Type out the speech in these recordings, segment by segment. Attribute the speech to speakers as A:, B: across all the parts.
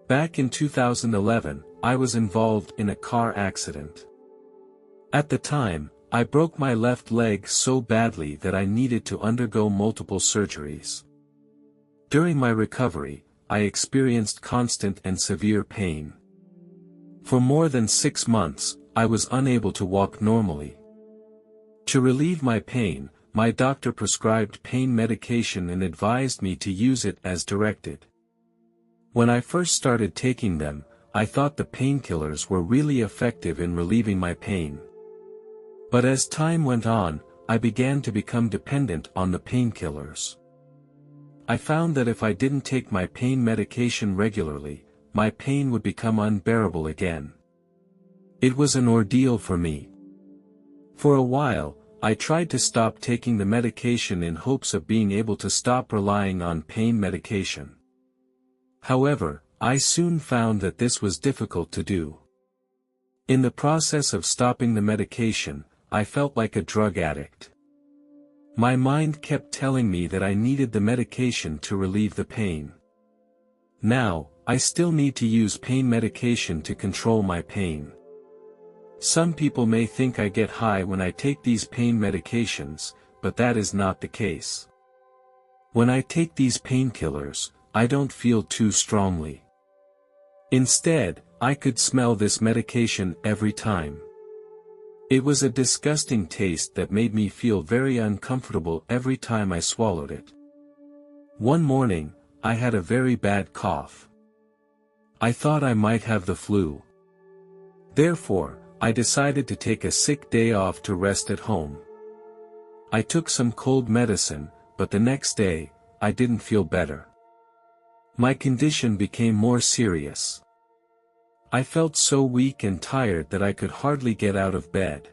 A: Back in 2011, I was involved in a car accident. At the time, I broke my left leg so badly that I needed to undergo multiple surgeries. During my recovery, I experienced constant and severe pain. For more than 6 months, I was unable to walk normally. To relieve my pain, my doctor prescribed pain medication and advised me to use it as directed. When I first started taking them, I thought the painkillers were really effective in relieving my pain. But as time went on, I began to become dependent on the painkillers. I found that if I didn't take my pain medication regularly, my pain would become unbearable again. It was an ordeal for me. For a while, I tried to stop taking the medication in hopes of being able to stop relying on pain medication. However, I soon found that this was difficult to do. In the process of stopping the medication, I felt like a drug addict. My mind kept telling me that I needed the medication to relieve the pain. Now, I still need to use pain medication to control my pain. Some people may think I get high when I take these pain medications, but that is not the case. When I take these painkillers, I don't feel too strongly. Instead, I could smell this medication every time. It was a disgusting taste that made me feel very uncomfortable every time I swallowed it. One morning, I had a very bad cough. I thought I might have the flu. Therefore, I decided to take a sick day off to rest at home. I took some cold medicine, but the next day, I didn't feel better. My condition became more serious. I felt so weak and tired that I could hardly get out of bed.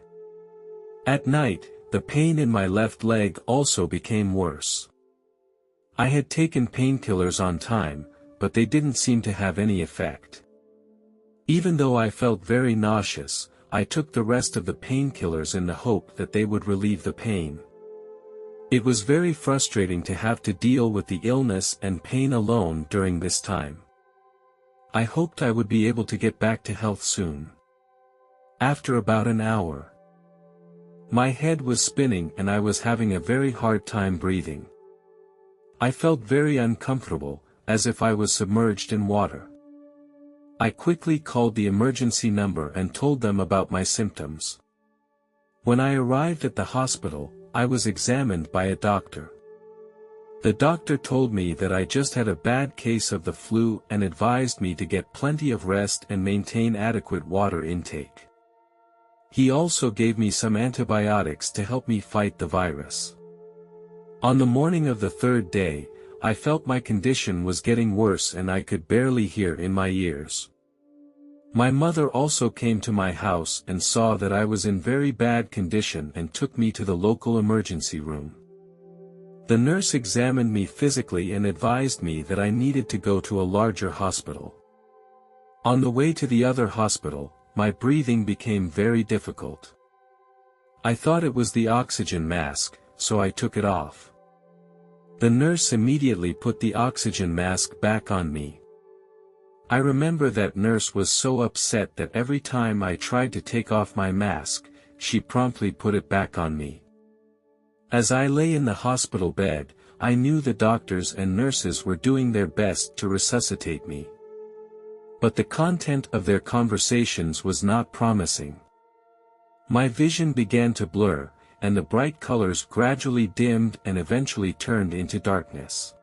A: At night, the pain in my left leg also became worse. I had taken painkillers on time, but they didn't seem to have any effect. Even though I felt very nauseous, I took the rest of the painkillers in the hope that they would relieve the pain. It was very frustrating to have to deal with the illness and pain alone during this time. I hoped I would be able to get back to health soon. After about an hour, my head was spinning and I was having a very hard time breathing. I felt very uncomfortable, as if I was submerged in water. I quickly called the emergency number and told them about my symptoms. When I arrived at the hospital, I was examined by a doctor. The doctor told me that I just had a bad case of the flu and advised me to get plenty of rest and maintain adequate water intake. He also gave me some antibiotics to help me fight the virus. On the morning of the 3rd day, I felt my condition was getting worse and I could barely hear in my ears. My mother also came to my house and saw that I was in very bad condition and took me to the local emergency room. The nurse examined me physically and advised me that I needed to go to a larger hospital. On the way to the other hospital, my breathing became very difficult. I thought it was the oxygen mask, so I took it off. The nurse immediately put the oxygen mask back on me. I remember that nurse was so upset that every time I tried to take off my mask, she promptly put it back on me. As I lay in the hospital bed, I knew the doctors and nurses were doing their best to resuscitate me. But the content of their conversations was not promising. My vision began to blur, and the bright colors gradually dimmed and eventually turned into darkness.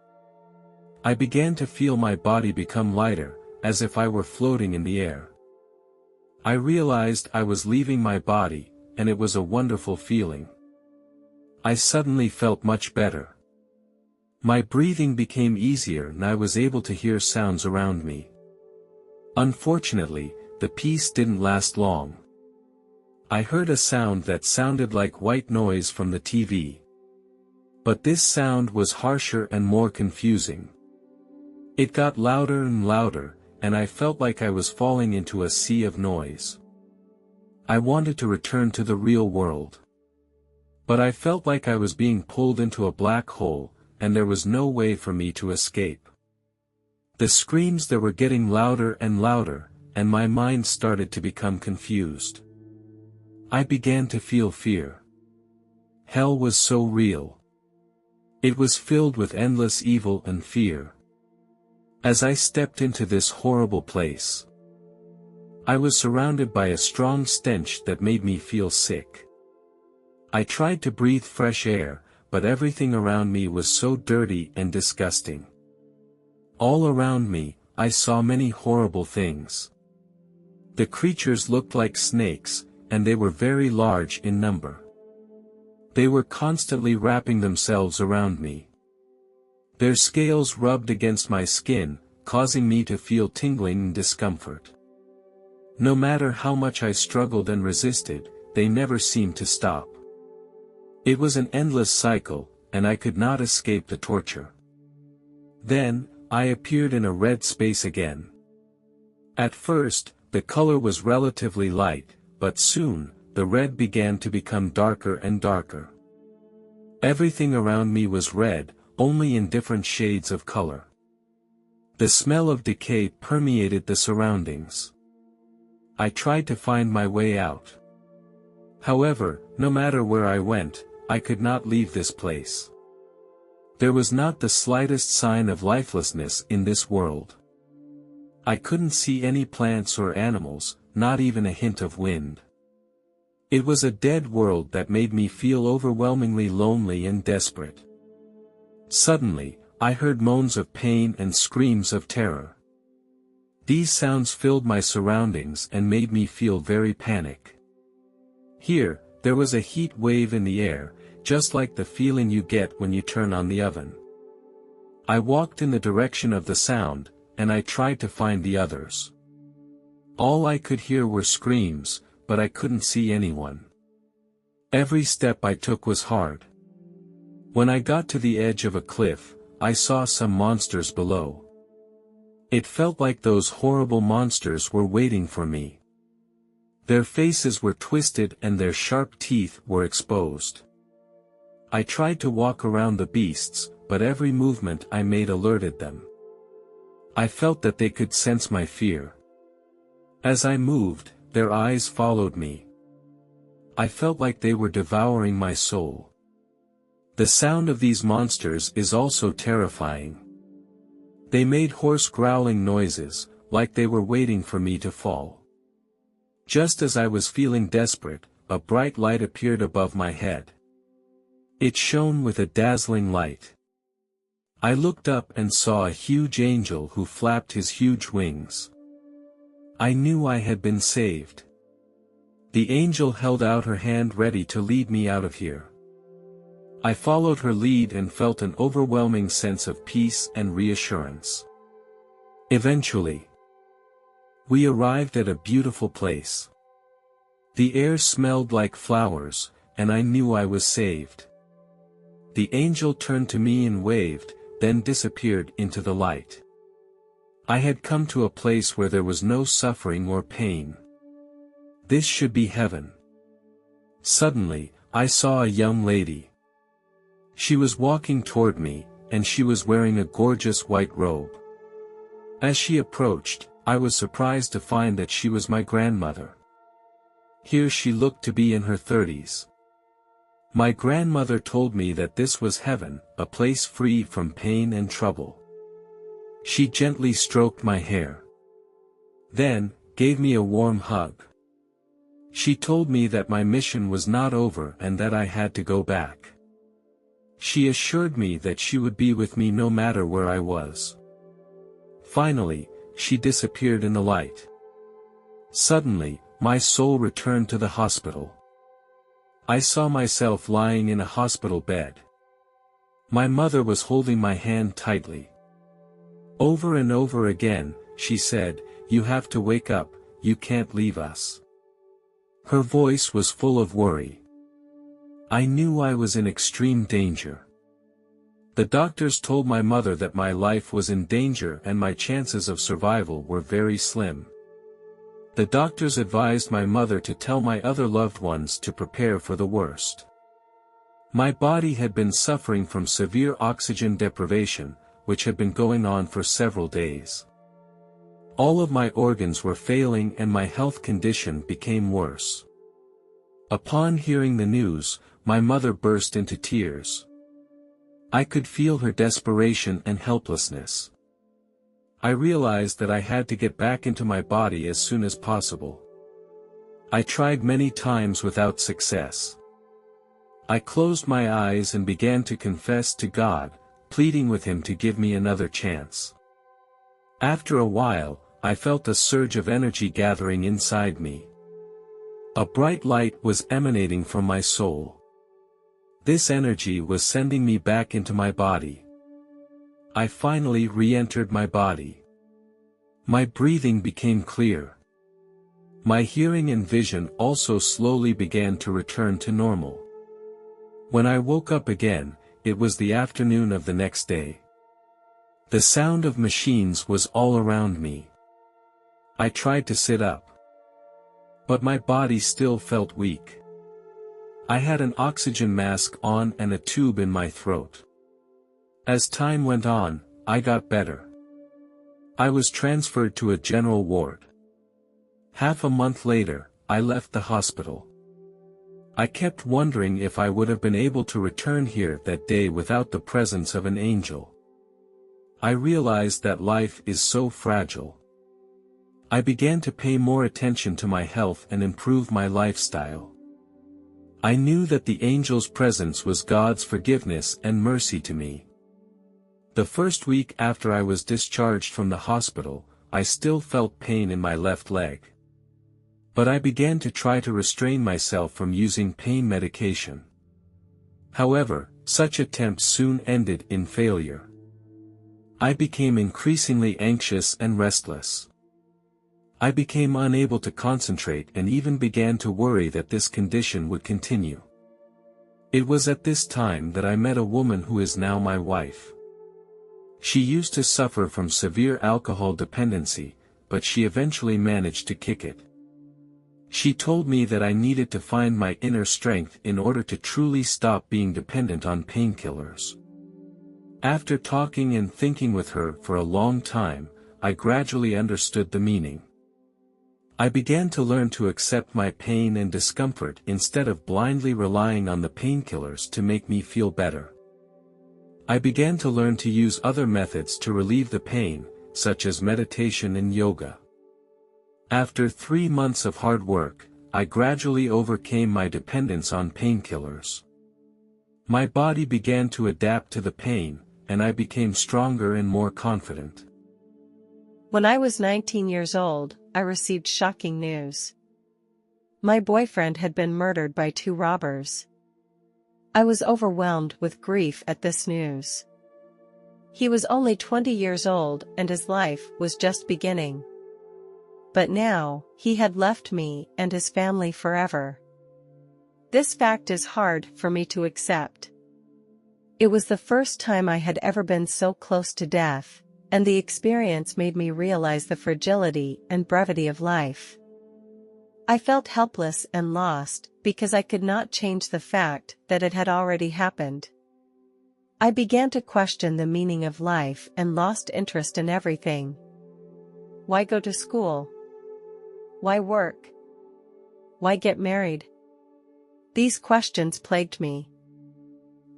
A: I began to feel my body become lighter, as if I were floating in the air. I realized I was leaving my body, and it was a wonderful feeling. I suddenly felt much better. My breathing became easier and I was able to hear sounds around me. Unfortunately, the peace didn't last long. I heard a sound that sounded like white noise from the TV. But this sound was harsher and more confusing. It got louder and louder, and I felt like I was falling into a sea of noise. I wanted to return to the real world. But I felt like I was being pulled into a black hole, and there was no way for me to escape. The screams that were getting louder and louder, and my mind started to become confused. I began to feel fear. Hell was so real. It was filled with endless evil and fear. As I stepped into this horrible place, I was surrounded by a strong stench that made me feel sick. I tried to breathe fresh air, but everything around me was so dirty and disgusting. All around me, I saw many horrible things. The creatures looked like snakes, and they were very large in number. They were constantly wrapping themselves around me. Their scales rubbed against my skin, causing me to feel tingling and discomfort. No matter how much I struggled and resisted, they never seemed to stop. It was an endless cycle, and I could not escape the torture. Then, I appeared in a red space again. At first, the color was relatively light, but soon, the red began to become darker and darker. Everything around me was red, only in different shades of color. The smell of decay permeated the surroundings. I tried to find my way out. However, no matter where I went, I could not leave this place. There was not the slightest sign of lifelessness in this world. I couldn't see any plants or animals, not even a hint of wind. It was a dead world that made me feel overwhelmingly lonely and desperate. Suddenly, I heard moans of pain and screams of terror. These sounds filled my surroundings and made me feel very panicked. Here, there was a heat wave in the air, just like the feeling you get when you turn on the oven. I walked in the direction of the sound, and I tried to find the others. All I could hear were screams, but I couldn't see anyone. Every step I took was hard. When I got to the edge of a cliff, I saw some monsters below. It felt like those horrible monsters were waiting for me. Their faces were twisted and their sharp teeth were exposed. I tried to walk around the beasts, but every movement I made alerted them. I felt that they could sense my fear. As I moved, their eyes followed me. I felt like they were devouring my soul. The sound of these monsters is also terrifying. They made hoarse growling noises, like they were waiting for me to fall. Just as I was feeling desperate, a bright light appeared above my head. It shone with a dazzling light. I looked up and saw a huge angel who flapped his huge wings. I knew I had been saved. The angel held out her hand ready to lead me out of here. I followed her lead and felt an overwhelming sense of peace and reassurance. Eventually, we arrived at a beautiful place. The air smelled like flowers, and I knew I was saved. The angel turned to me and waved, then disappeared into the light. I had come to a place where there was no suffering or pain. This should be heaven. Suddenly, I saw a young lady. She was walking toward me, and she was wearing a gorgeous white robe. As she approached, I was surprised to find that she was my grandmother. Here she looked to be in her 30s. My grandmother told me that this was heaven, a place free from pain and trouble. She gently stroked my hair. Then, gave me a warm hug. She told me that my mission was not over and that I had to go back. She assured me that she would be with me no matter where I was. Finally, she disappeared in the light. Suddenly, my soul returned to the hospital. I saw myself lying in a hospital bed. My mother was holding my hand tightly. Over and over again, she said, "You have to wake up, you can't leave us." Her voice was full of worry. I knew I was in extreme danger. The doctors told my mother that my life was in danger and my chances of survival were very slim. The doctors advised my mother to tell my other loved ones to prepare for the worst. My body had been suffering from severe oxygen deprivation, which had been going on for several days. All of my organs were failing and my health condition became worse. Upon hearing the news, my mother burst into tears. I could feel her desperation and helplessness. I realized that I had to get back into my body as soon as possible. I tried many times without success. I closed my eyes and began to confess to God, pleading with Him to give me another chance. After a while, I felt a surge of energy gathering inside me. A bright light was emanating from my soul. This energy was sending me back into my body. I finally re-entered my body. My breathing became clear. My hearing and vision also slowly began to return to normal. When I woke up again, it was the afternoon of the next day. The sound of machines was all around me. I tried to sit up, but my body still felt weak. I had an oxygen mask on and a tube in my throat. As time went on, I got better. I was transferred to a general ward. Half a month later, I left the hospital. I kept wondering if I would have been able to return here that day without the presence of an angel. I realized that life is so fragile. I began to pay more attention to my health and improve my lifestyle. I knew that the angel's presence was God's forgiveness and mercy to me. The first week after I was discharged from the hospital, I still felt pain in my left leg. But I began to try to restrain myself from using pain medication. However, such attempts soon ended in failure. I became increasingly anxious and restless. I became unable to concentrate and even began to worry that this condition would continue. It was at this time that I met a woman who is now my wife. She used to suffer from severe alcohol dependency, but she eventually managed to kick it. She told me that I needed to find my inner strength in order to truly stop being dependent on painkillers. After talking and thinking with her for a long time, I gradually understood the meaning. I began to learn to accept my pain and discomfort instead of blindly relying on the painkillers to make me feel better. I began to learn to use other methods to relieve the pain, such as meditation and yoga. After 3 months of hard work, I gradually overcame my dependence on painkillers. My body began to adapt to the pain, and I became stronger and more confident.
B: When I was 19 years old, I received shocking news. My boyfriend had been murdered by 2 robbers. I was overwhelmed with grief at this news. He was only 20 years old and his life was just beginning. But now, he had left me and his family forever. This fact is hard for me to accept. It was the first time I had ever been so close to death, and the experience made me realize the fragility and brevity of life. I felt helpless and lost because I could not change the fact that it had already happened. I began to question the meaning of life and lost interest in everything. Why go to school? Why work? Why get married? These questions plagued me.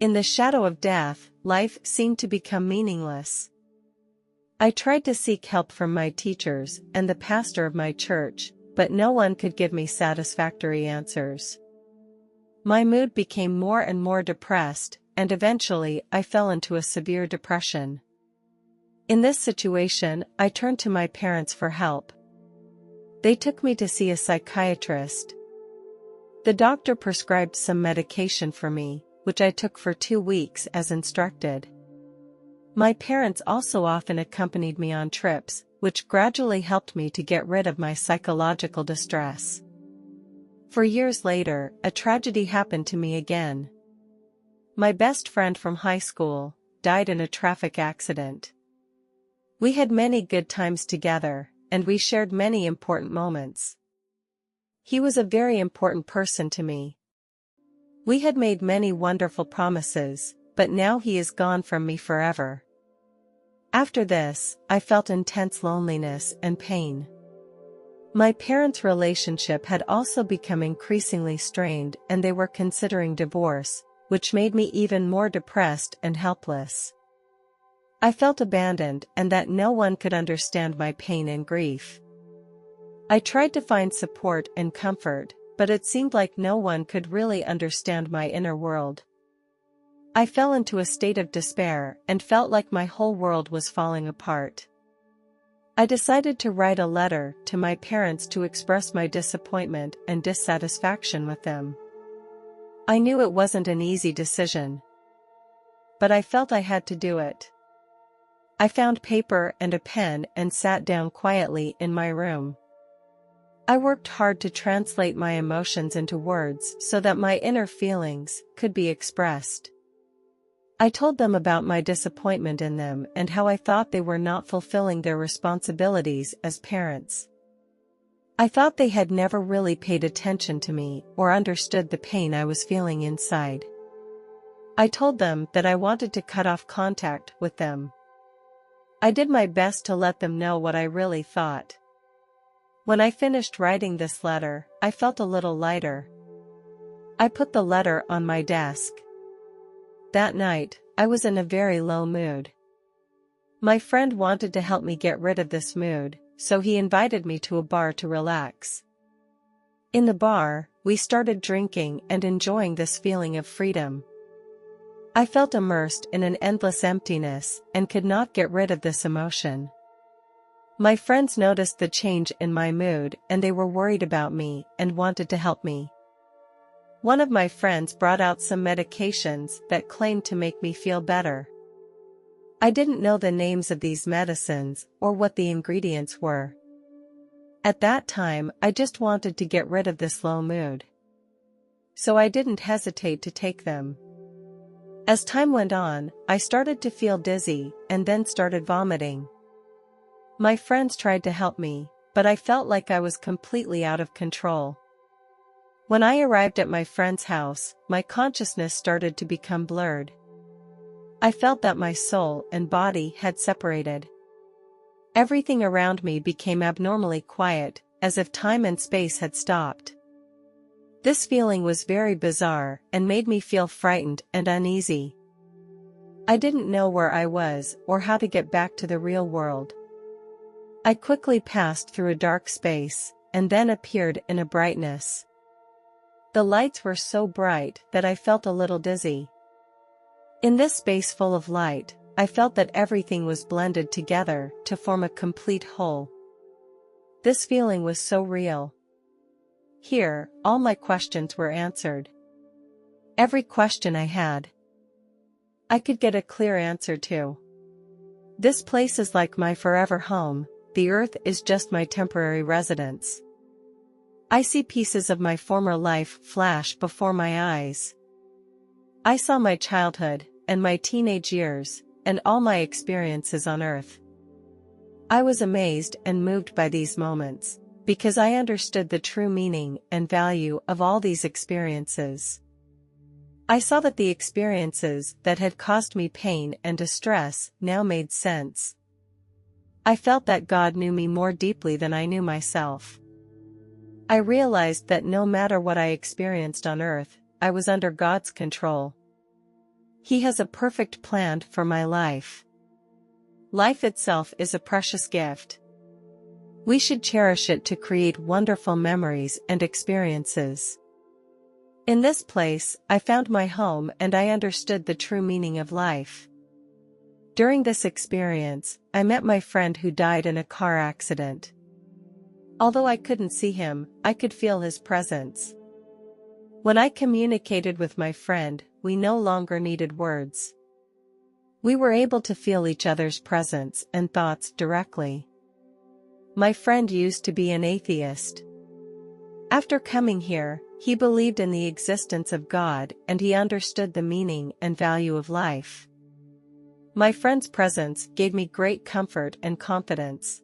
B: In the shadow of death, life seemed to become meaningless. I tried to seek help from my teachers and the pastor of my church, but no one could give me satisfactory answers. My mood became more and more depressed, and eventually I fell into a severe depression. In this situation, I turned to my parents for help. They took me to see a psychiatrist. The doctor prescribed some medication for me, which I took for 2 weeks as instructed. My parents also often accompanied me on trips, which gradually helped me to get rid of my psychological distress. For years later, a tragedy happened to me again. My best friend from high school died in a traffic accident. We had many good times together, and we shared many important moments. He was a very important person to me. We had made many wonderful promises, but now he is gone from me forever. After this, I felt intense loneliness and pain. My parents' relationship had also become increasingly strained, and they were considering divorce, which made me even more depressed and helpless. I felt abandoned and that no one could understand my pain and grief. I tried to find support and comfort, but it seemed like no one could really understand my inner world. I fell into a state of despair and felt like my whole world was falling apart. I decided to write a letter to my parents to express my disappointment and dissatisfaction with them. I knew it wasn't an easy decision, but I felt I had to do it. I found paper and a pen and sat down quietly in my room. I worked hard to translate my emotions into words so that my inner feelings could be expressed. I told them about my disappointment in them and how I thought they were not fulfilling their responsibilities as parents. I thought they had never really paid attention to me or understood the pain I was feeling inside. I told them that I wanted to cut off contact with them. I did my best to let them know what I really thought. When I finished writing this letter, I felt a little lighter. I put the letter on my desk. That night, I was in a very low mood. My friend wanted to help me get rid of this mood, so he invited me to a bar to relax. In the bar, we started drinking and enjoying this feeling of freedom. I felt immersed in an endless emptiness and could not get rid of this emotion. My friends noticed the change in my mood and they were worried about me and wanted to help me. One of my friends brought out some medications that claimed to make me feel better. I didn't know the names of these medicines or what the ingredients were. At that time, I just wanted to get rid of this low mood. So I didn't hesitate to take them. As time went on, I started to feel dizzy and then started vomiting. My friends tried to help me, but I felt like I was completely out of control. When I arrived at my friend's house, my consciousness started to become blurred. I felt that my soul and body had separated. Everything around me became abnormally quiet, as if time and space had stopped. This feeling was very bizarre and made me feel frightened and uneasy. I didn't know where I was or how to get back to the real world. I quickly passed through a dark space, and then appeared in a brightness. The lights were so bright that I felt a little dizzy. In this space full of light, I felt that everything was blended together to form a complete whole. This feeling was so real. Here, all my questions were answered. Every question I had, I could get a clear answer to. This place is like my forever home, the earth is just my temporary residence. I see pieces of my former life flash before my eyes. I saw my childhood, and my teenage years, and all my experiences on earth. I was amazed and moved by these moments, because I understood the true meaning and value of all these experiences. I saw that the experiences that had caused me pain and distress now made sense. I felt that God knew me more deeply than I knew myself. I realized that no matter what I experienced on earth, I was under God's control. He has a perfect plan for my life. Life itself is a precious gift. We should cherish it to create wonderful memories and experiences. In this place, I found my home and I understood the true meaning of life. During this experience, I met my friend who died in a car accident. Although I couldn't see him, I could feel his presence. When I communicated with my friend, we no longer needed words. We were able to feel each other's presence and thoughts directly. My friend used to be an atheist. After coming here, he believed in the existence of God and he understood the meaning and value of life. My friend's presence gave me great comfort and confidence.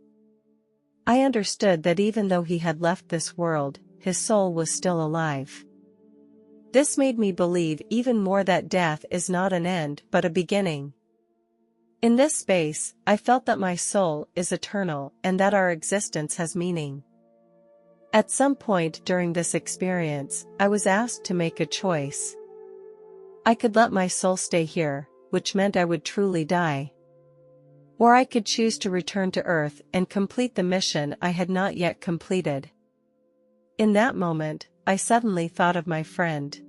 B: I understood that even though he had left this world, his soul was still alive. This made me believe even more that death is not an end but a beginning. In this space, I felt that my soul is eternal and that our existence has meaning. At some point during this experience, I was asked to make a choice. I could let my soul stay here, which meant I would truly die. Or I could choose to return to Earth and complete the mission I had not yet completed. In that moment, I suddenly thought of my friend.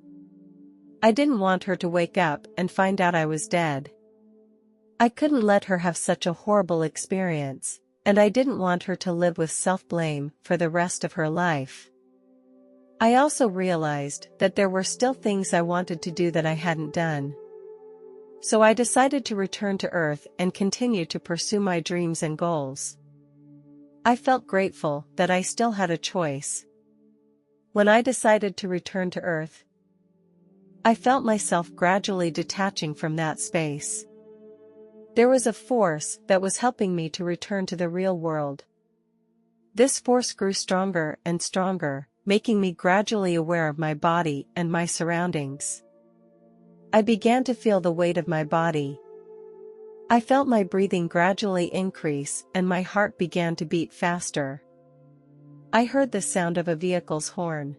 B: I didn't want her to wake up and find out I was dead. I couldn't let her have such a horrible experience, and I didn't want her to live with self-blame for the rest of her life. I also realized that there were still things I wanted to do that I hadn't done. So I decided to return to Earth and continue to pursue my dreams and goals. I felt grateful that I still had a choice. When I decided to return to Earth, I felt myself gradually detaching from that space. There was a force that was helping me to return to the real world. This force grew stronger and stronger, making me gradually aware of my body and my surroundings. I began to feel the weight of my body. I felt my breathing gradually increase and my heart began to beat faster. I heard the sound of a vehicle's horn.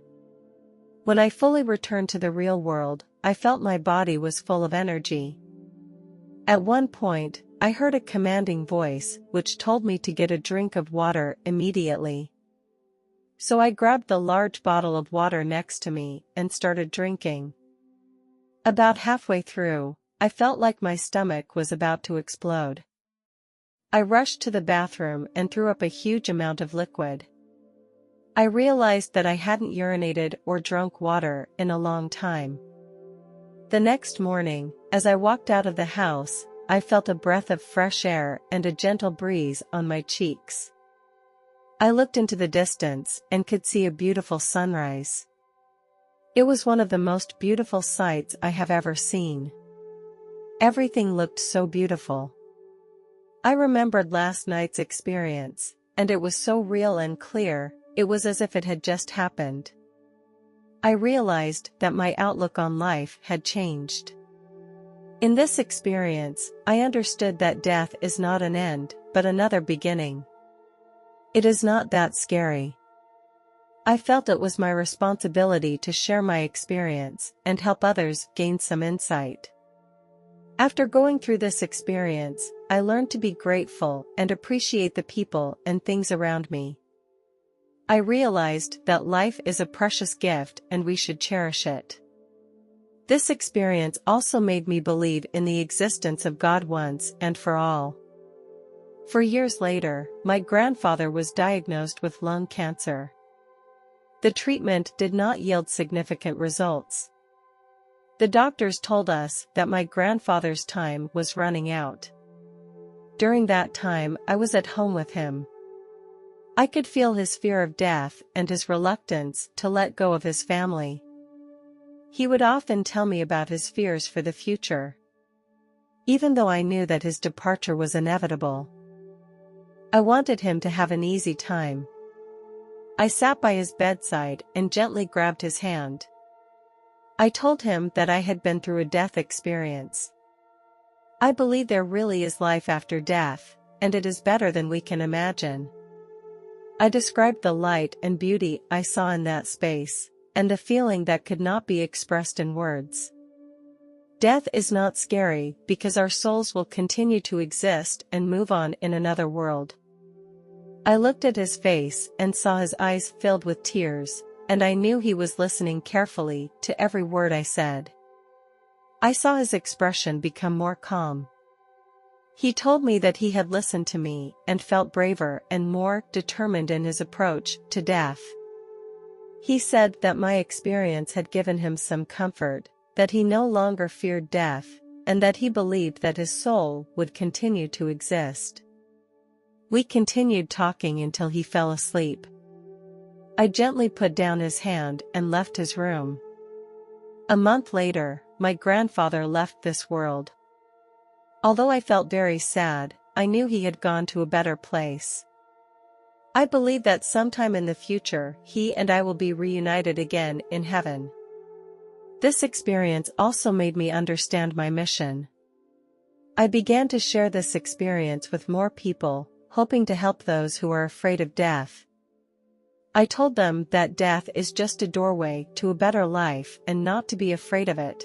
B: When I fully returned to the real world, I felt my body was full of energy. At one point, I heard a commanding voice which told me to get a drink of water immediately. So I grabbed the large bottle of water next to me and started drinking. About halfway through, I felt like my stomach was about to explode. I rushed to the bathroom and threw up a huge amount of liquid. I realized that I hadn't urinated or drunk water in a long time. The next morning, as I walked out of the house, I felt a breath of fresh air and a gentle breeze on my cheeks. I looked into the distance and could see a beautiful sunrise. It was one of the most beautiful sights I have ever seen. Everything looked so beautiful. I remembered last night's experience, and it was so real and clear, it was as if it had just happened. I realized that my outlook on life had changed. In this experience, I understood that death is not an end, but another beginning. It is not that scary. I felt it was my responsibility to share my experience and help others gain some insight. After going through this experience, I learned to be grateful and appreciate the people and things around me. I realized that life is a precious gift and we should cherish it. This experience also made me believe in the existence of God once and for all. For years later, my grandfather was diagnosed with lung cancer. The treatment did not yield significant results. The doctors told us that my grandfather's time was running out. During that time, I was at home with him. I could feel his fear of death and his reluctance to let go of his family. He would often tell me about his fears for the future. Even though I knew that his departure was inevitable, I wanted him to have an easy time. I sat by his bedside and gently grabbed his hand. I told him that I had been through a death experience. I believe there really is life after death, and it is better than we can imagine. I described the light and beauty I saw in that space, and a feeling that could not be expressed in words. Death is not scary because our souls will continue to exist and move on in another world. I looked at his face and saw his eyes filled with tears, and I knew he was listening carefully to every word I said. I saw his expression become more calm. He told me that he had listened to me and felt braver and more determined in his approach to death. He said that my experience had given him some comfort, that he no longer feared death, and that he believed that his soul would continue to exist. We continued talking until he fell asleep. I gently put down his hand and left his room. A month later, my grandfather left this world. Although I felt very sad, I knew he had gone to a better place. I believe that sometime in the future he and I will be reunited again in heaven. This experience also made me understand my mission. I began to share this experience with more people, hoping to help those who are afraid of death. I told them that death is just a doorway to a better life and not to be afraid of it.